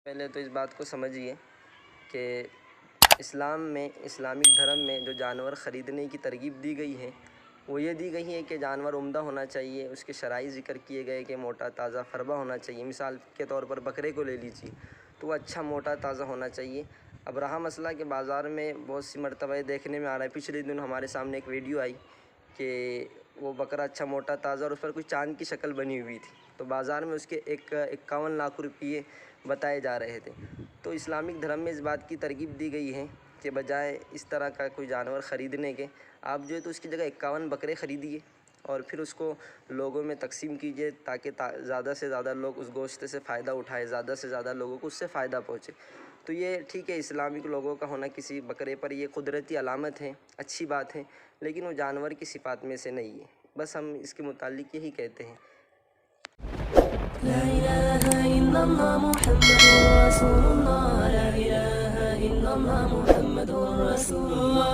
پہلے تو اس بات کو سمجھیے کہ اسلام میں اسلامک دھرم میں جو جانور خریدنے کی ترغیب دی گئی ہے وہ یہ دی گئی ہے کہ جانور عمدہ ہونا چاہیے، اس کے شرائط ذکر کیے گئے کہ موٹا تازہ فربہ ہونا چاہیے۔ مثال کے طور پر بکرے کو لے لیجیے تو وہ اچھا موٹا تازہ ہونا چاہیے۔ اب رہا مسئلہ کہ بازار میں بہت سی مرتبہ دیکھنے میں آ رہا ہے، پچھلے دن ہمارے سامنے ایک ویڈیو آئی کہ وہ بکرا اچھا موٹا تازہ اور اس پر کچھ چاند کی شکل بنی ہوئی تھی، تو بازار میں اس کے 51 لاکھ روپیے بتائے جا رہے تھے۔ تو اسلامک دھرم میں اس بات کی ترغیب دی گئی ہے کہ بجائے اس طرح کا کوئی جانور خریدنے کے آپ جو ہے تو اس کی جگہ 51 بکرے خریدیے اور پھر اس کو لوگوں میں تقسیم کیجیے تاکہ زیادہ سے زیادہ لوگ اس گوشت سے فائدہ اٹھائے، زیادہ سے زیادہ لوگوں کو اس سے فائدہ پہنچے۔ تو یہ ٹھیک ہے، اسلامک لوگوں کا ہونا کسی بکرے پر یہ قدرتی علامت ہے، اچھی بات ہے، لیکن وہ جانور کی صفات میں سے نہیں ہے۔ بس ہم اس کے متعلق یہی کہتے ہیں۔ لا إله إلا الله محمد رسول الله، لا إله إلا الله محمد رسول الله۔